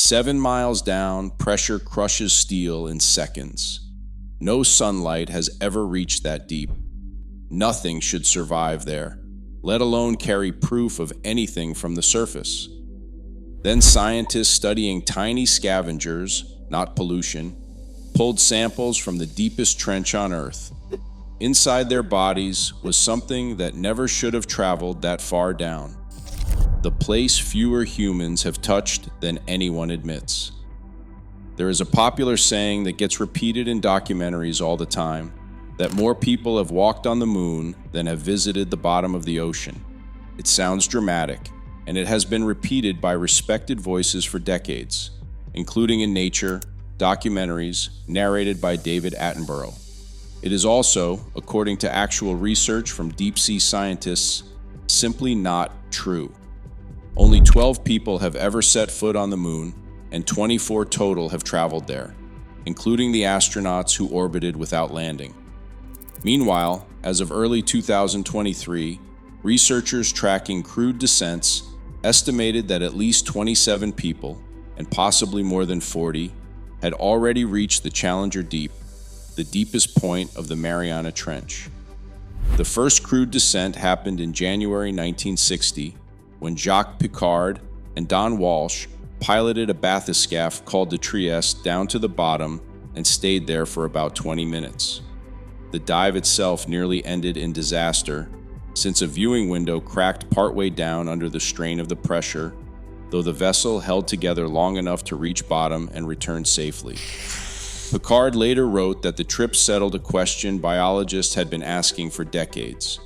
7 miles down, pressure crushes steel in seconds. No sunlight has ever reached that deep. Nothing should survive there, let alone carry proof of anything from the surface. Then scientists studying tiny scavengers, not pollution, pulled samples from the deepest trench on Earth. Inside their bodies was something that never should have traveled that far down. The place fewer humans have touched than anyone admits. There is a popular saying that gets repeated in documentaries all the time, that more people have walked on the moon than have visited the bottom of the ocean. It sounds dramatic, and it has been repeated by respected voices for decades, including in Nature, documentaries narrated by David Attenborough. It is also, according to actual research from deep-sea scientists, simply not true. Only 12 people have ever set foot on the moon, and 24 total have traveled there, including the astronauts who orbited without landing. Meanwhile, as of early 2023, researchers tracking crewed descents estimated that at least 27 people, and possibly more than 40, had already reached the Challenger Deep, the deepest point of the Mariana Trench. The first crewed descent happened in January 1960, when Jacques Piccard and Don Walsh piloted a bathyscaphe called the Trieste down to the bottom and stayed there for about 20 minutes. The dive itself nearly ended in disaster, since a viewing window cracked partway down under the strain of the pressure, though the vessel held together long enough to reach bottom and return safely. Piccard later wrote that the trip settled a question biologists had been asking for decades: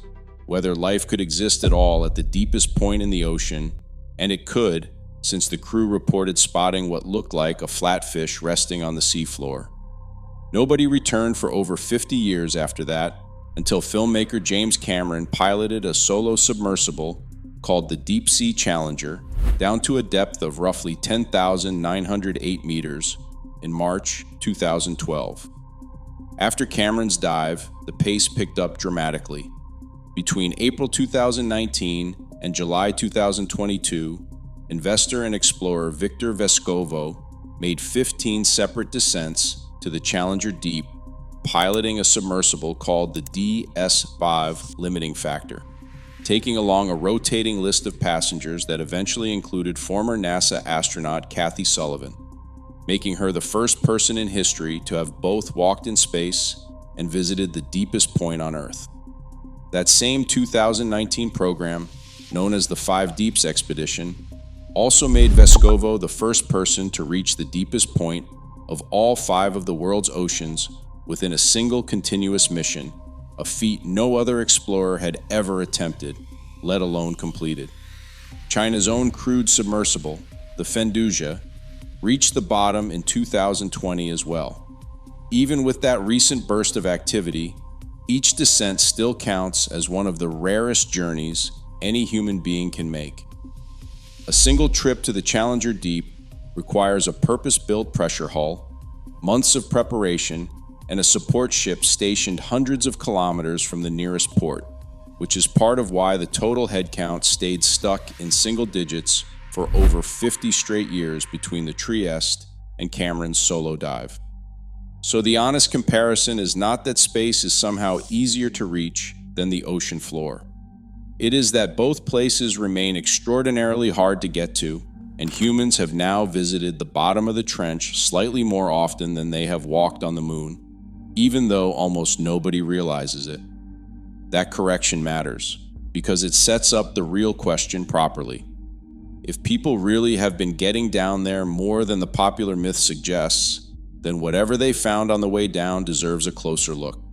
whether life could exist at all at the deepest point in the ocean, and it could, since the crew reported spotting what looked like a flatfish resting on the seafloor. Nobody returned for over 50 years after that, until filmmaker James Cameron piloted a solo submersible called the Deep Sea Challenger down to a depth of roughly 10,908 meters in March 2012. After Cameron's dive, the pace picked up dramatically. Between April 2019 and July 2022, investor and explorer Victor Vescovo made 15 separate descents to the Challenger Deep, piloting a submersible called the DS-5 limiting factor, taking along a rotating list of passengers that eventually included former NASA astronaut Kathy Sullivan, making her the first person in history to have both walked in space and visited the deepest point on Earth. That same 2019 program, known as the 5 Deeps Expedition, also made Vescovo the first person to reach the deepest point of all 5 of the world's oceans within a single continuous mission, a feat no other explorer had ever attempted, let alone completed. China's own crewed submersible, the Fendouzha, reached the bottom in 2020 as well. Even with that recent burst of activity, each descent still counts as one of the rarest journeys any human being can make. A single trip to the Challenger Deep requires a purpose-built pressure hull, months of preparation, and a support ship stationed hundreds of kilometers from the nearest port, which is part of why the total headcount stayed stuck in single digits for over 50 straight years between the Trieste and Cameron's solo dive. So the honest comparison is not that space is somehow easier to reach than the ocean floor. It is that both places remain extraordinarily hard to get to, and humans have now visited the bottom of the trench slightly more often than they have walked on the moon, even though almost nobody realizes it. That correction matters, because it sets up the real question properly. If people really have been getting down there more than the popular myth suggests, then whatever they found on the way down deserves a closer look,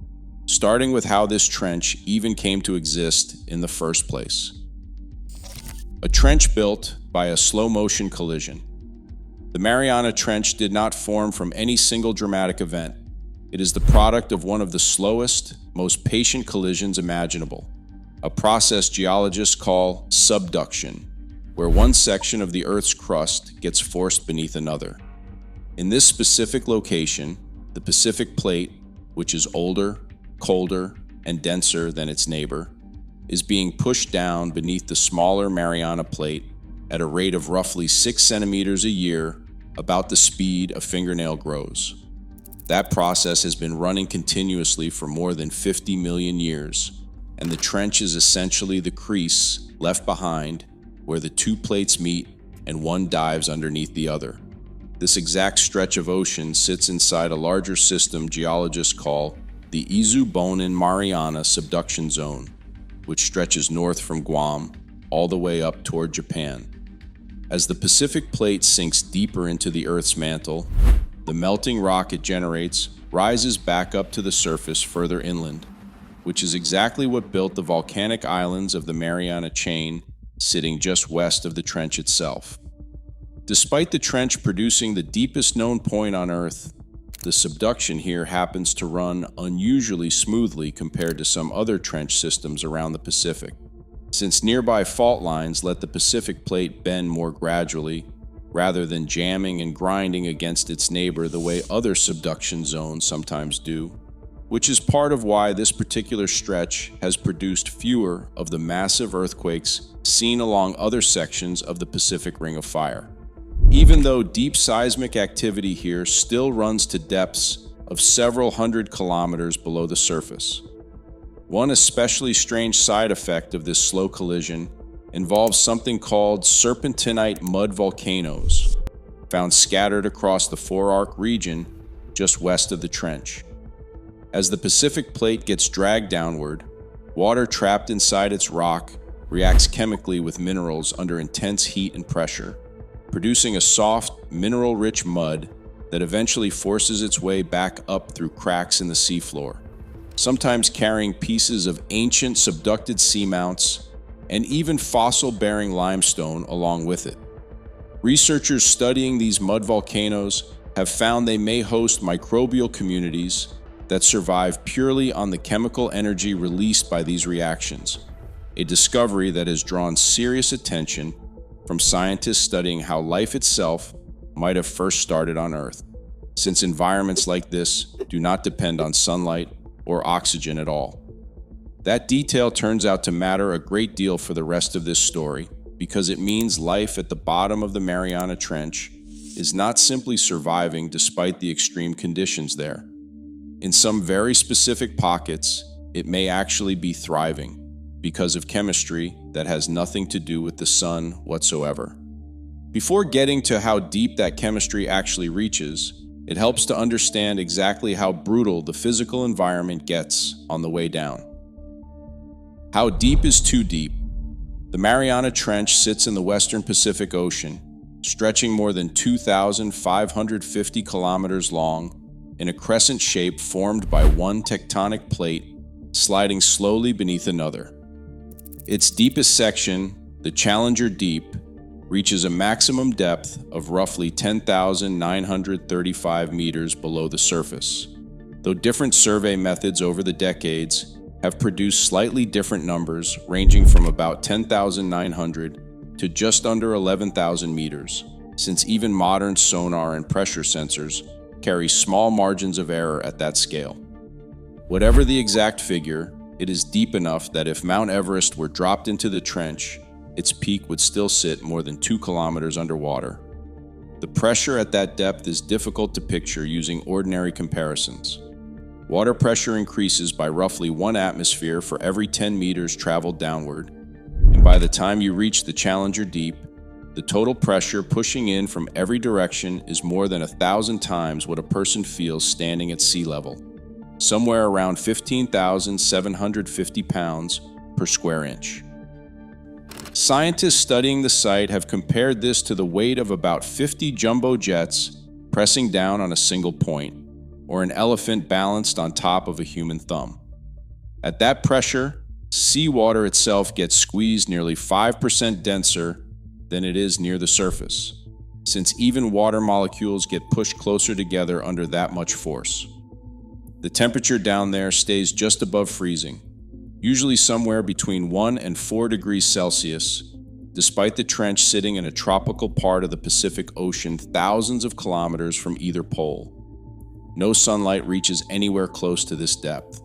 starting with how this trench even came to exist in the first place. A trench built by a slow-motion collision. The Mariana Trench did not form from any single dramatic event. It is the product of one of the slowest, most patient collisions imaginable, a process geologists call subduction, where one section of the Earth's crust gets forced beneath another. In this specific location, the Pacific Plate, which is older, colder, and denser than its neighbor, is being pushed down beneath the smaller Mariana Plate at a rate of roughly 6 centimeters a year about the speed a fingernail grows. That process has been running continuously for more than 50 million years, and the trench is essentially the crease left behind where the two plates meet and one dives underneath the other. This exact stretch of ocean sits inside a larger system geologists call the Izubonin-Mariana subduction zone, which stretches north from Guam all the way up toward Japan. As the Pacific plate sinks deeper into the Earth's mantle, the melting rock it generates rises back up to the surface further inland, which is exactly what built the volcanic islands of the Mariana Chain sitting just west of the trench itself. Despite the trench producing the deepest known point on Earth, the subduction here happens to run unusually smoothly compared to some other trench systems around the Pacific, since nearby fault lines let the Pacific plate bend more gradually, rather than jamming and grinding against its neighbor the way other subduction zones sometimes do, which is part of why this particular stretch has produced fewer of the massive earthquakes seen along other sections of the Pacific Ring of Fire. Even though deep seismic activity here still runs to depths of several hundred kilometers below the surface. One especially strange side effect of this slow collision involves something called serpentinite mud volcanoes, found scattered across the Forearc region just west of the trench. As the Pacific plate gets dragged downward, water trapped inside its rock reacts chemically with minerals under intense heat and pressure, producing a soft, mineral-rich mud that eventually forces its way back up through cracks in the seafloor, sometimes carrying pieces of ancient subducted seamounts and even fossil-bearing limestone along with it. Researchers studying these mud volcanoes have found they may host microbial communities that survive purely on the chemical energy released by these reactions, a discovery that has drawn serious attention from scientists studying how life itself might have first started on Earth, since environments like this do not depend on sunlight or oxygen at all. That detail turns out to matter a great deal for the rest of this story, because it means life at the bottom of the Mariana Trench is not simply surviving despite the extreme conditions there. In some very specific pockets, it may actually be thriving because of chemistry that has nothing to do with the sun whatsoever. Before getting to how deep that chemistry actually reaches, it helps to understand exactly how brutal the physical environment gets on the way down. How deep is too deep? The Mariana Trench sits in the western Pacific Ocean, stretching more than 2,550 kilometers long in a crescent shape formed by one tectonic plate sliding slowly beneath another. Its deepest section, the Challenger Deep, reaches a maximum depth of roughly 10,935 meters below the surface, though different survey methods over the decades have produced slightly different numbers ranging from about 10,900 to just under 11,000 meters, since even modern sonar and pressure sensors carry small margins of error at that scale. Whatever the exact figure, it is deep enough that if Mount Everest were dropped into the trench, its peak would still sit more than 2 kilometers underwater. The pressure at that depth is difficult to picture using ordinary comparisons. Water pressure increases by roughly 1 atmosphere for every 10 meters traveled downward, and by the time you reach the Challenger Deep, the total pressure pushing in from every direction is more than 1,000 times what a person feels standing at sea level, somewhere around 15,750 pounds per square inch. Scientists studying the site have compared this to the weight of about 50 jumbo jets pressing down on a single point, or an elephant balanced on top of a human thumb. At that pressure, seawater itself gets squeezed nearly 5% denser than it is near the surface, since even water molecules get pushed closer together under that much force. The temperature down there stays just above freezing, usually somewhere between 1 and 4 degrees Celsius, despite the trench sitting in a tropical part of the Pacific Ocean thousands of kilometers from either pole. No sunlight reaches anywhere close to this depth.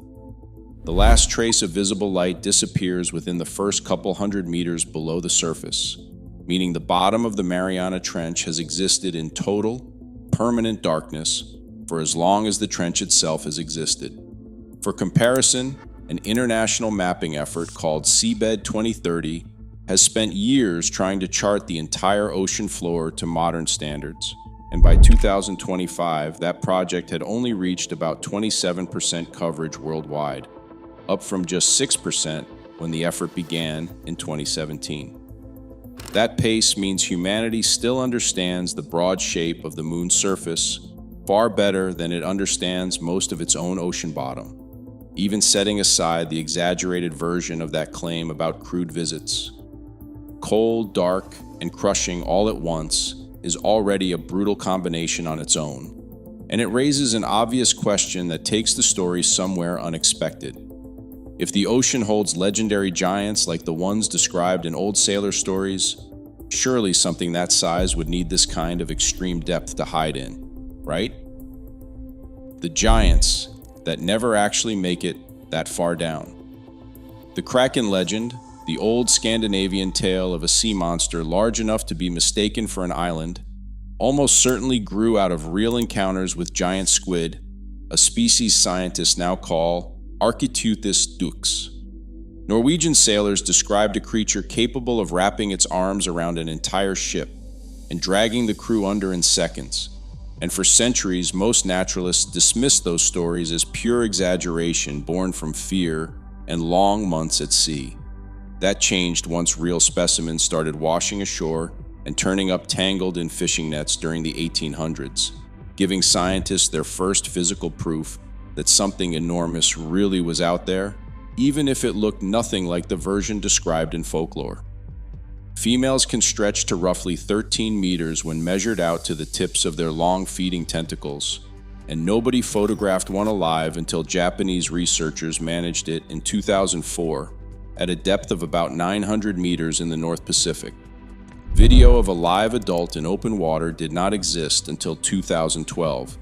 The last trace of visible light disappears within the first couple hundred meters below the surface, meaning the bottom of the Mariana Trench has existed in total, permanent darkness for as long as the trench itself has existed. For comparison, an international mapping effort called Seabed 2030 has spent years trying to chart the entire ocean floor to modern standards, and by 2025, that project had only reached about 27% coverage worldwide, up from just 6% when the effort began in 2017. That pace means humanity still understands the broad shape of the moon's surface far better than it understands most of its own ocean bottom, even setting aside the exaggerated version of that claim about crude visits. Cold, dark, and crushing all at once is already a brutal combination on its own, and it raises an obvious question that takes the story somewhere unexpected. If the ocean holds legendary giants like the ones described in old sailor stories, surely something that size would need this kind of extreme depth to hide in, right? The giants that never actually make it that far down. The Kraken legend, the old Scandinavian tale of a sea monster large enough to be mistaken for an island, almost certainly grew out of real encounters with giant squid, a species scientists now call Architeuthis dux. Norwegian sailors described a creature capable of wrapping its arms around an entire ship and dragging the crew under in seconds. And for centuries, most naturalists dismissed those stories as pure exaggeration born from fear and long months at sea. That changed once real specimens started washing ashore and turning up tangled in fishing nets during the 1800s, giving scientists their first physical proof that something enormous really was out there, even if it looked nothing like the version described in folklore. Females can stretch to roughly 13 meters when measured out to the tips of their long feeding tentacles, and nobody photographed one alive until Japanese researchers managed it in 2004 at a depth of about 900 meters in the North Pacific. Video of a live adult in open water did not exist until 2012,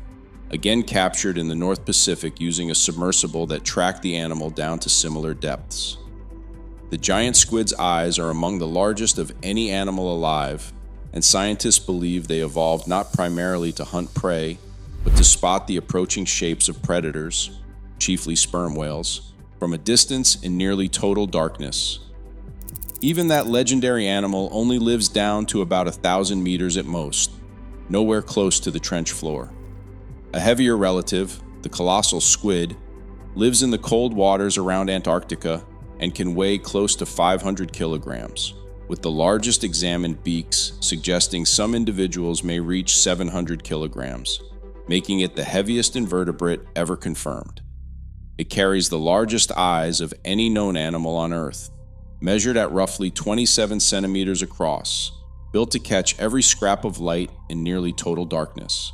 again captured in the North Pacific using a submersible that tracked the animal down to similar depths. The giant squid's eyes are among the largest of any animal alive, and scientists believe they evolved not primarily to hunt prey, but to spot the approaching shapes of predators, chiefly sperm whales, from a distance in nearly total darkness. Even that legendary animal only lives down to about 1,000 meters at most, nowhere close to the trench floor. A heavier relative, the colossal squid, lives in the cold waters around Antarctica and can weigh close to 500 kilograms, with the largest examined beaks suggesting some individuals may reach 700 kilograms, making it the heaviest invertebrate ever confirmed. It carries the largest eyes of any known animal on Earth, measured at roughly 27 centimeters across, built to catch every scrap of light in nearly total darkness.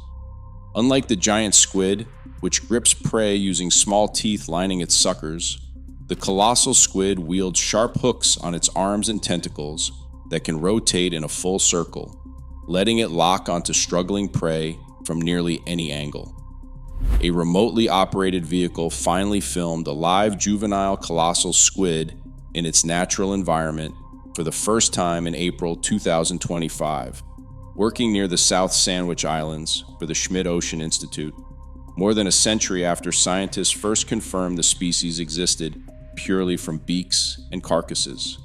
Unlike the giant squid, which grips prey using small teeth lining its suckers, the colossal squid wields sharp hooks on its arms and tentacles that can rotate in a full circle, letting it lock onto struggling prey from nearly any angle. A remotely operated vehicle finally filmed a live juvenile colossal squid in its natural environment for the first time in April 2025, working near the South Sandwich Islands for the Schmidt Ocean Institute, more than a century after scientists first confirmed the species existed purely from beaks and carcasses.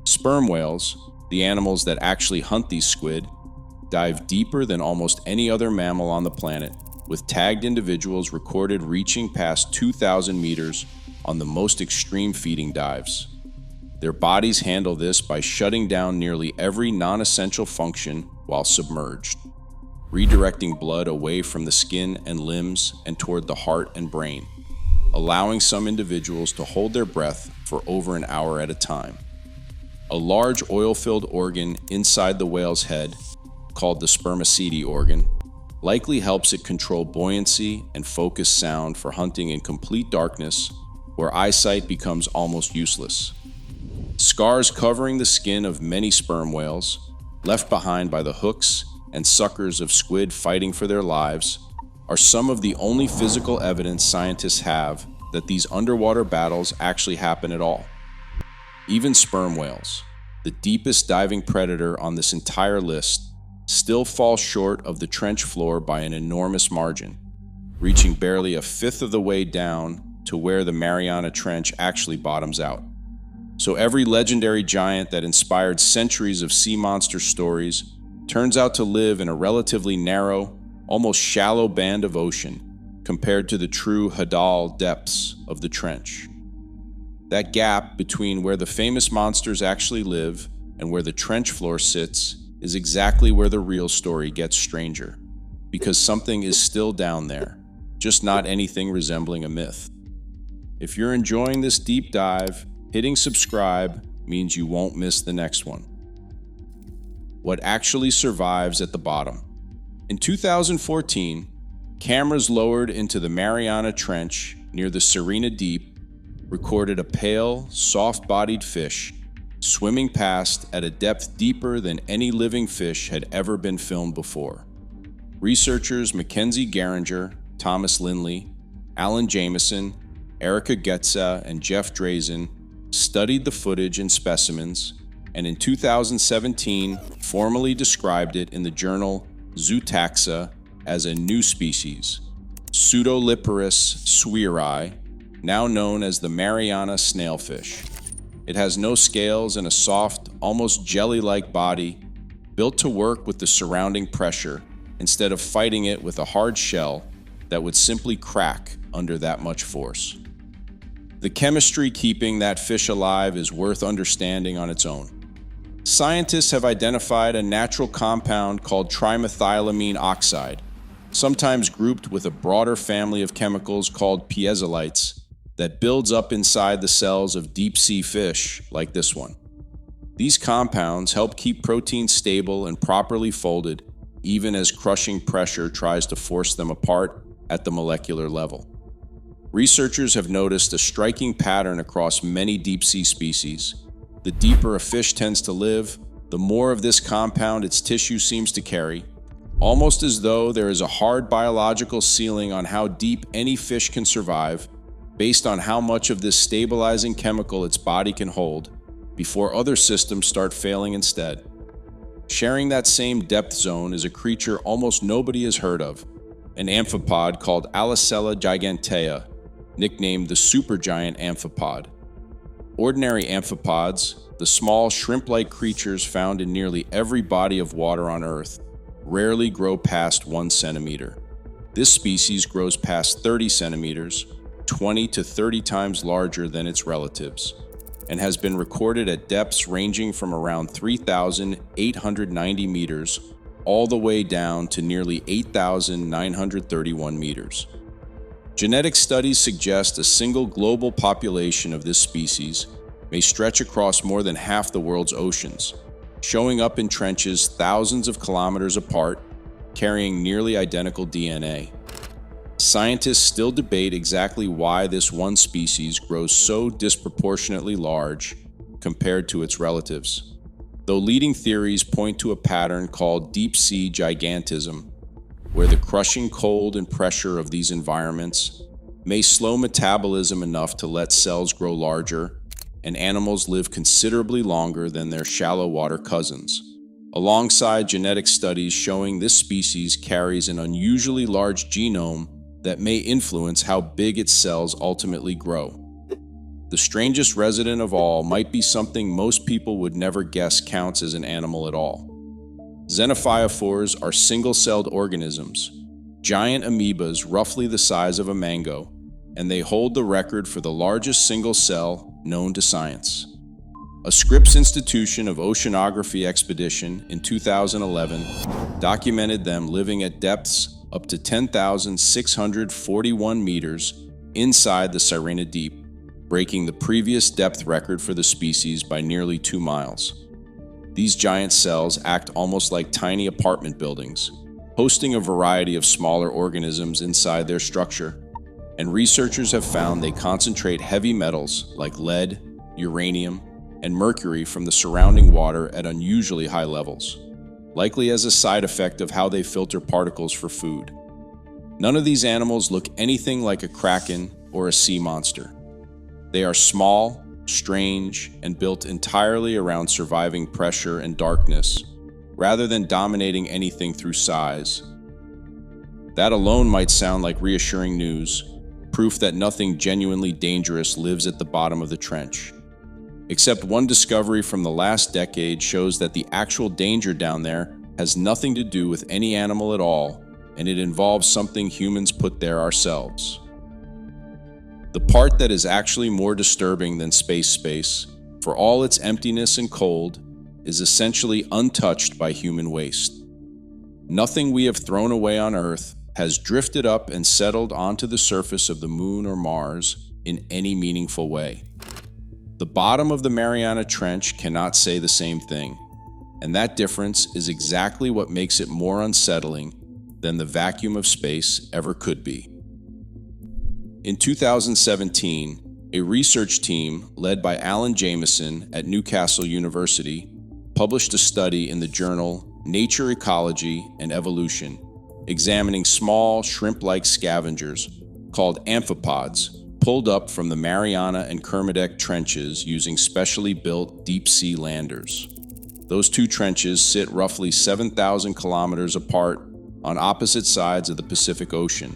Sperm whales, the animals that actually hunt these squid, dive deeper than almost any other mammal on the planet, with tagged individuals recorded reaching past 2,000 meters on the most extreme feeding dives. Their bodies handle this by shutting down nearly every non-essential function while submerged, redirecting blood away from the skin and limbs and toward the heart and brain, allowing some individuals to hold their breath for over an hour at a time. A large oil-filled organ inside the whale's head, called the spermaceti organ, likely helps it control buoyancy and focus sound for hunting in complete darkness, where eyesight becomes almost useless. Scars covering the skin of many sperm whales, left behind by the hooks and suckers of squid fighting for their lives, are some of the only physical evidence scientists have that these underwater battles actually happen at all. Even sperm whales, the deepest diving predator on this entire list, still falls short of the trench floor by an enormous margin, reaching barely a fifth of the way down to where the Mariana Trench actually bottoms out. So every legendary giant that inspired centuries of sea monster stories turns out to live in a relatively narrow, almost shallow band of ocean compared to the true Hadal depths of the trench. That gap between where the famous monsters actually live and where the trench floor sits is exactly where the real story gets stranger, because something is still down there, just not anything resembling a myth. If you're enjoying this deep dive, hitting subscribe means you won't miss the next one. What actually survives at the bottom? In 2014, cameras lowered into the Mariana Trench near the Serena Deep recorded a pale, soft-bodied fish swimming past at a depth deeper than any living fish had ever been filmed before. Researchers Mackenzie Geringer, Thomas Lindley, Alan Jameson, Erica Getza, and Jeff Drazen studied the footage and specimens, and in 2017 formally described it in the journal Zootaxa as a new species, Pseudoliparus sweeri, now known as the Mariana snailfish. It has no scales and a soft, almost jelly-like body, built to work with the surrounding pressure instead of fighting it with a hard shell that would simply crack under that much force. The chemistry keeping that fish alive is worth understanding on its own. Scientists have identified a natural compound called trimethylamine oxide, sometimes grouped with a broader family of chemicals called piezolites, that builds up inside the cells of deep-sea fish like this one. These compounds help keep protein stable and properly folded, even as crushing pressure tries to force them apart at the molecular level. Researchers have noticed a striking pattern across many deep-sea species. The deeper a fish tends to live, the more of this compound its tissue seems to carry, almost as though there is a hard biological ceiling on how deep any fish can survive, based on how much of this stabilizing chemical its body can hold, before other systems start failing instead. Sharing that same depth zone is a creature almost nobody has heard of, an amphipod called Alicella gigantea, nicknamed the supergiant amphipod. Ordinary amphipods, the small shrimp-like creatures found in nearly every body of water on Earth, rarely grow past 1 centimeter. This species grows past 30 centimeters, 20 to 30 times larger than its relatives, and has been recorded at depths ranging from around 3,890 meters all the way down to nearly 8,931 meters. Genetic studies suggest a single global population of this species may stretch across more than half the world's oceans, showing up in trenches thousands of kilometers apart, carrying nearly identical DNA. Scientists still debate exactly why this one species grows so disproportionately large compared to its relatives, though leading theories point to a pattern called deep-sea gigantism, where the crushing cold and pressure of these environments may slow metabolism enough to let cells grow larger and animals live considerably longer than their shallow water cousins, alongside genetic studies showing this species carries an unusually large genome that may influence how big its cells ultimately grow. The strangest resident of all might be something most people would never guess counts as an animal at all. Xenophyophores are single-celled organisms, giant amoebas roughly the size of a mango, and they hold the record for the largest single cell known to science. A Scripps Institution of Oceanography expedition in 2011 documented them living at depths up to 10,641 meters inside the Serena Deep, breaking the previous depth record for the species by nearly 2 miles. These giant cells act almost like tiny apartment buildings, hosting a variety of smaller organisms inside their structure, and researchers have found they concentrate heavy metals like lead, uranium, and mercury from the surrounding water at unusually high levels, likely as a side effect of how they filter particles for food. None of these animals look anything like a kraken or a sea monster. They are small, strange, and built entirely around surviving pressure and darkness, rather than dominating anything through size. That alone might sound like reassuring news, proof that nothing genuinely dangerous lives at the bottom of the trench. Except one discovery from the last decade shows that the actual danger down there has nothing to do with any animal at all, and it involves something humans put there ourselves. The part that is actually more disturbing than space, for all its emptiness and cold, is essentially untouched by human waste. Nothing we have thrown away on Earth has drifted up and settled onto the surface of the Moon or Mars in any meaningful way. The bottom of the Mariana Trench cannot say the same thing, and that difference is exactly what makes it more unsettling than the vacuum of space ever could be. In 2017, a research team led by Alan Jameson at Newcastle University published a study in the journal Nature, Ecology, and Evolution, examining small shrimp-like scavengers called amphipods pulled up from the Mariana and Kermadec trenches using specially built deep-sea landers. Those two trenches sit roughly 7,000 kilometers apart on opposite sides of the Pacific Ocean,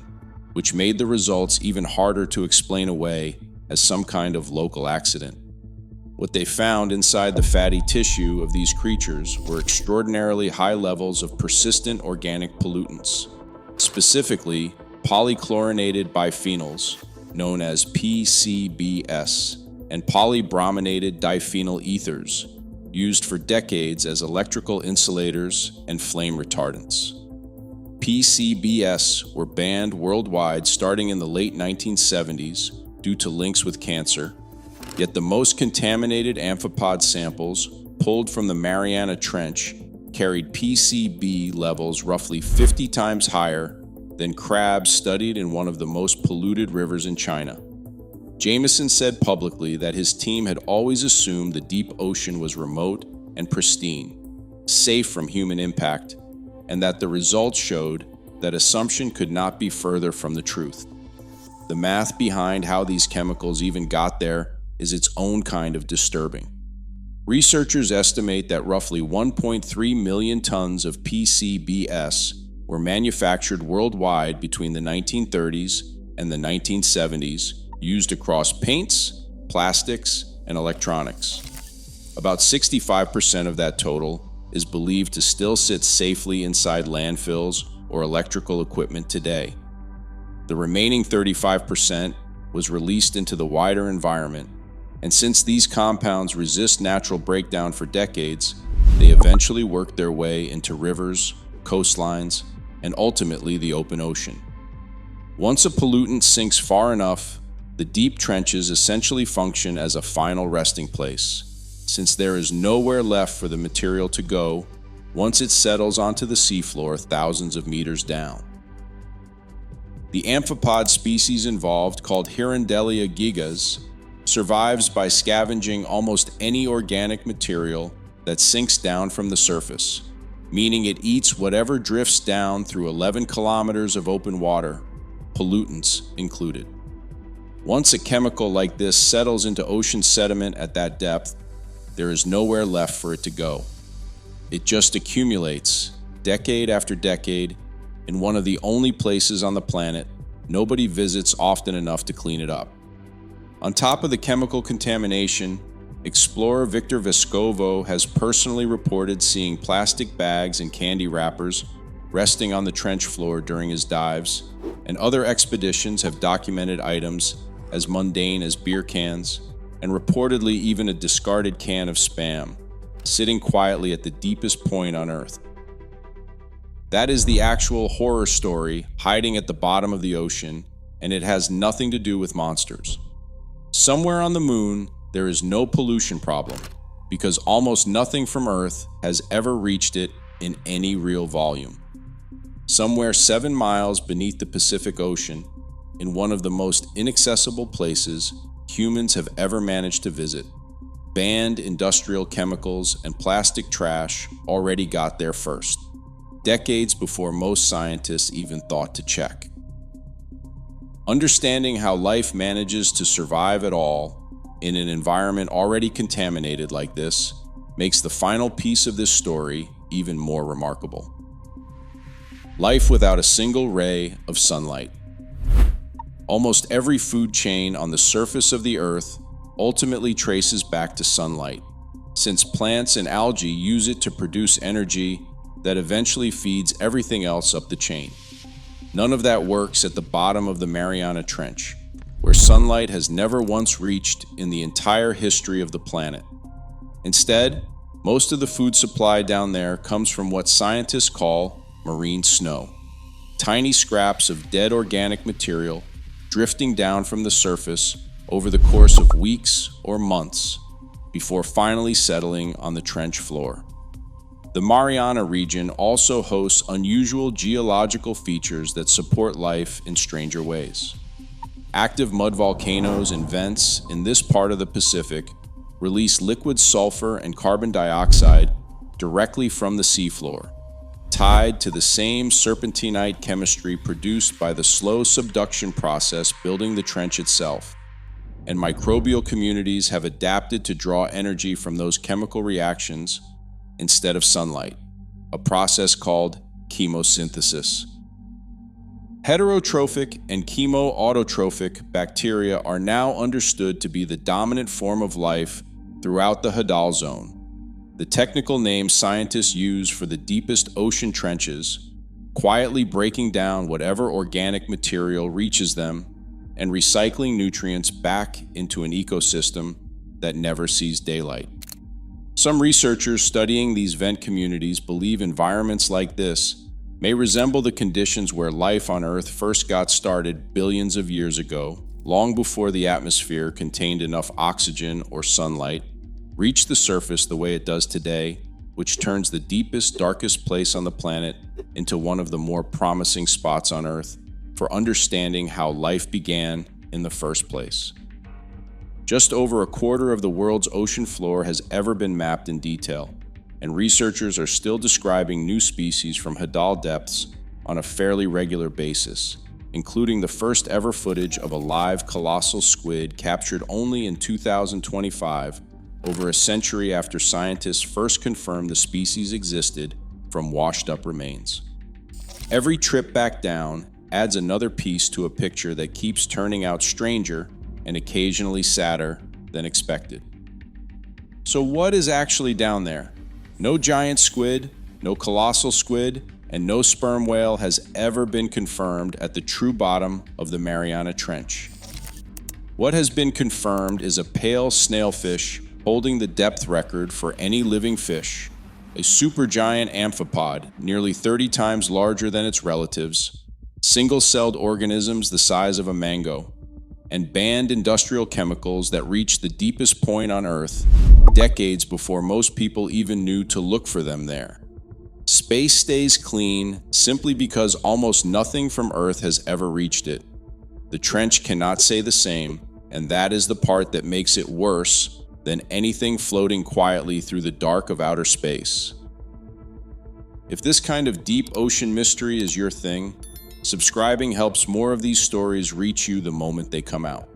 which made the results even harder to explain away as some kind of local accident. What they found inside the fatty tissue of these creatures were extraordinarily high levels of persistent organic pollutants, specifically polychlorinated biphenyls, known as PCBs, and polybrominated diphenyl ethers, used for decades as electrical insulators and flame retardants. PCBs were banned worldwide starting in the late 1970s due to links with cancer, yet the most contaminated amphipod samples pulled from the Mariana Trench carried PCB levels roughly 50 times higher than crabs studied in one of the most polluted rivers in China. Jameson said publicly that his team had always assumed the deep ocean was remote and pristine, safe from human impact, and that the results showed that assumption could not be further from the truth. The math behind how these chemicals even got there is its own kind of disturbing. Researchers estimate that roughly 1.3 million tons of PCBs were manufactured worldwide between the 1930s and the 1970s, used across paints, plastics, and electronics. About 65% of that total is believed to still sit safely inside landfills or electrical equipment today. The remaining 35% was released into the wider environment, and since these compounds resist natural breakdown for decades, they eventually worked their way into rivers, coastlines, and ultimately the open ocean. Once a pollutant sinks far enough, the deep trenches essentially function as a final resting place, since there is nowhere left for the material to go once it settles onto the seafloor thousands of meters down. The amphipod species involved, called Hirondelia gigas, survives by scavenging almost any organic material that sinks down from the surface, meaning it eats whatever drifts down through 11 kilometers of open water, pollutants included. Once a chemical like this settles into ocean sediment at that depth, there is nowhere left for it to go. It just accumulates, decade after decade, in one of the only places on the planet nobody visits often enough to clean it up. On top of the chemical contamination, explorer Victor Vescovo has personally reported seeing plastic bags and candy wrappers resting on the trench floor during his dives, and other expeditions have documented items as mundane as beer cans, and reportedly even a discarded can of Spam, sitting quietly at the deepest point on Earth. That is the actual horror story hiding at the bottom of the ocean, and it has nothing to do with monsters. Somewhere on the moon, there is no pollution problem, because almost nothing from Earth has ever reached it in any real volume. Somewhere 7 miles beneath the Pacific Ocean, in one of the most inaccessible places humans have ever managed to visit, banned industrial chemicals and plastic trash already got there first, decades before most scientists even thought to check. Understanding how life manages to survive at all in an environment already contaminated like this makes the final piece of this story even more remarkable. Life without a single ray of sunlight. Almost every food chain on the surface of the Earth ultimately traces back to sunlight, since plants and algae use it to produce energy that eventually feeds everything else up the chain. None of that works at the bottom of the Mariana Trench, where sunlight has never once reached in the entire history of the planet. Instead, most of the food supply down there comes from what scientists call marine snow, tiny scraps of dead organic material drifting down from the surface over the course of weeks or months before finally settling on the trench floor. The Mariana region also hosts unusual geological features that support life in stranger ways. Active mud volcanoes and vents in this part of the Pacific release liquid sulfur and carbon dioxide directly from the seafloor, tied to the same serpentinite chemistry produced by the slow subduction process building the trench itself. And microbial communities have adapted to draw energy from those chemical reactions instead of sunlight, a process called chemosynthesis. Heterotrophic and chemoautotrophic bacteria are now understood to be the dominant form of life throughout the Hadal Zone, the technical name scientists use for the deepest ocean trenches, quietly breaking down whatever organic material reaches them and recycling nutrients back into an ecosystem that never sees daylight. Some researchers studying these vent communities believe environments like this may resemble the conditions where life on Earth first got started billions of years ago, long before the atmosphere contained enough oxygen or sunlight reached the surface the way it does today, which turns the deepest, darkest place on the planet into one of the more promising spots on Earth for understanding how life began in the first place. Just over a quarter of the world's ocean floor has ever been mapped in detail, and researchers are still describing new species from Hadal depths on a fairly regular basis, including the first ever footage of a live colossal squid captured only in 2025, over a century after scientists first confirmed the species existed from washed-up remains. Every trip back down adds another piece to a picture that keeps turning out stranger and occasionally sadder than expected. So what is actually down there? No giant squid, no colossal squid, and no sperm whale has ever been confirmed at the true bottom of the Mariana Trench. What has been confirmed is a pale snailfish holding the depth record for any living fish, a supergiant amphipod nearly 30 times larger than its relatives, single-celled organisms the size of a mango, and banned industrial chemicals that reached the deepest point on Earth decades before most people even knew to look for them there. Space stays clean simply because almost nothing from Earth has ever reached it. The trench cannot say the same, and that is the part that makes it worse than anything floating quietly through the dark of outer space. If this kind of deep ocean mystery is your thing, subscribing helps more of these stories reach you the moment they come out.